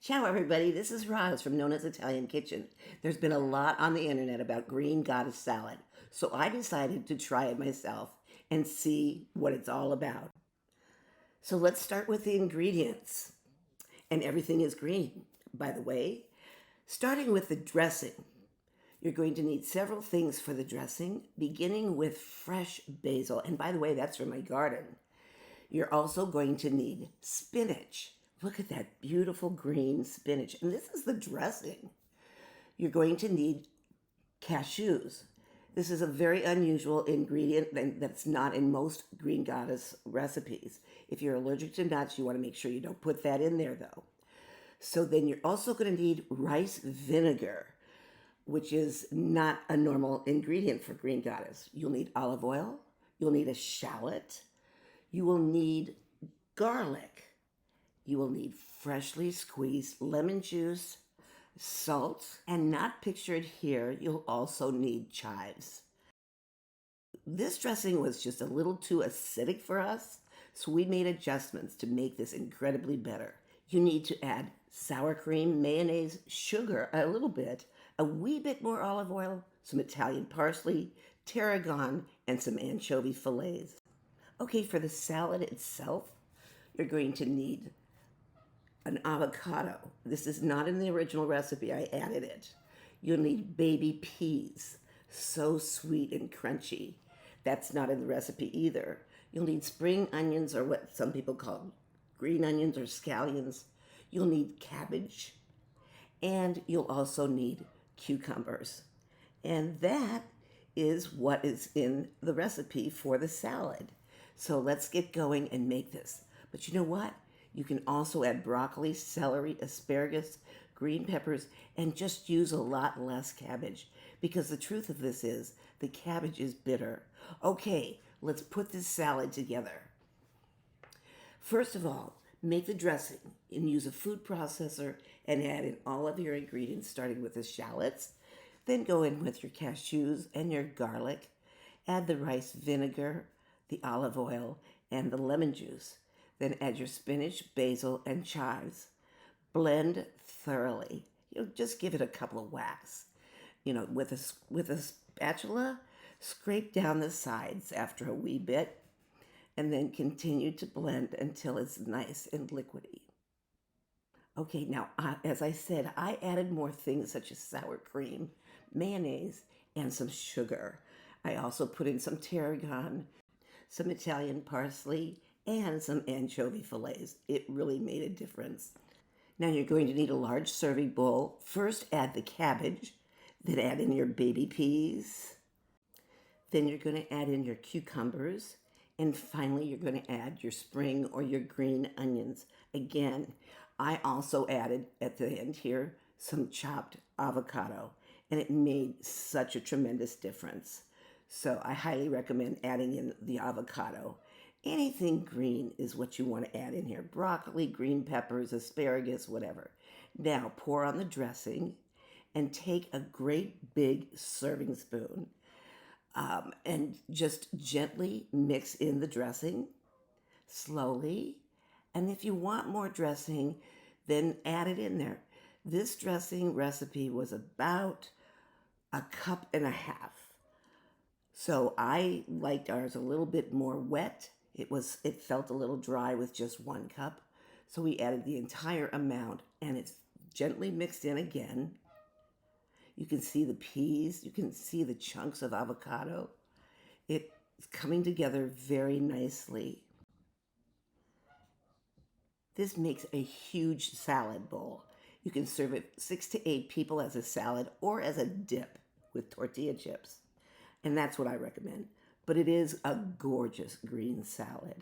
Ciao everybody, this is Roz from Nonna's Italian Kitchen. There's been a lot on the internet about green goddess salad, so I decided to try it myself and see what it's all about. So let's start with the ingredients. And everything is green, by the way. Starting with the dressing. You're going to need several things for the dressing, beginning with fresh basil. And by the way, that's from my garden. You're also going to need spinach. Look at that beautiful green spinach. And this is the dressing. You're going to need cashews. This is a very unusual ingredient that's not in most green goddess recipes. If you're allergic to nuts, you want to make sure you don't put that in there though. So then you're also going to need rice vinegar, which is not a normal ingredient for green goddess. You'll need olive oil. You'll need a shallot. You will need garlic. You will need freshly squeezed lemon juice, salt, and not pictured here, you'll also need chives. This dressing was just a little too acidic for us, so we made adjustments to make this incredibly better. You need to add sour cream, mayonnaise, sugar, a little bit, a wee bit more olive oil, some Italian parsley, tarragon, and some anchovy fillets. Okay, for the salad itself, you're going to need an avocado. This is not in the original recipe, I added it. You'll need baby peas, so sweet and crunchy. That's not in the recipe either. You'll need spring onions, or what some people call green onions or scallions. You'll need cabbage, and you'll also need cucumbers. And that is what is in the recipe for the salad. So let's get going and make this. But you know what? You can also add broccoli, celery, asparagus, green peppers, and just use a lot less cabbage, because the truth of this is the cabbage is bitter. Okay, let's put this salad together. First of all, make the dressing and use a food processor and add in all of your ingredients, starting with the shallots. Then go in with your cashews and your garlic. Add the rice vinegar, the olive oil, and the lemon juice. Then add your spinach, basil, and chives. Blend thoroughly. Just give it a couple of whacks. With a spatula, scrape down the sides after a wee bit, and then continue to blend until it's nice and liquidy. Okay, now, as I said, I added more things such as sour cream, mayonnaise, and some sugar. I also put in some tarragon, some Italian parsley, and some anchovy fillets. It really made a difference. Now you're going to need a large serving bowl. First add the cabbage, then add in your baby peas. Then you're going to add in your cucumbers. And finally, you're going to add your spring or your green onions. Again, I also added at the end here some chopped avocado, and it made such a tremendous difference. So I highly recommend adding in the avocado. Anything green is what you want to add in here. Broccoli, green peppers, asparagus, whatever. Now pour on the dressing and take a great big serving spoon and just gently mix in the dressing slowly. And if you want more dressing, then add it in there. This dressing recipe was about a cup and a half. So I liked ours a little bit more wet. It felt a little dry with just 1 cup. So we added the entire amount, and it's gently mixed in again. You can see the peas, you can see the chunks of avocado. It's coming together very nicely. This makes a huge salad bowl. You can serve it 6 to 8 people as a salad or as a dip with tortilla chips. And that's what I recommend. But it is a gorgeous green salad.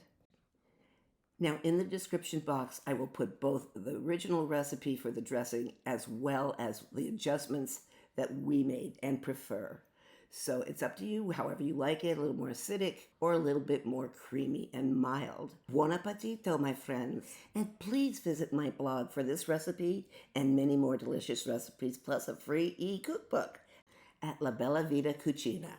Now, in the description box, I will put both the original recipe for the dressing as well as the adjustments that we made and prefer. So it's up to you, however you like it, a little more acidic or a little bit more creamy and mild. Buon appetito, my friends. And please visit my blog for this recipe and many more delicious recipes, plus a free e-cookbook at La Bella Vita Cucina.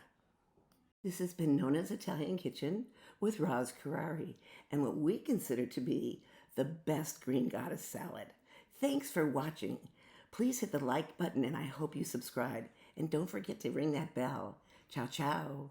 This has been Nonna's Italian Kitchen with Roz Carrari, and what we consider to be the best green goddess salad. Thanks for watching. Please hit the like button and I hope you subscribe. And don't forget to ring that bell. Ciao, ciao.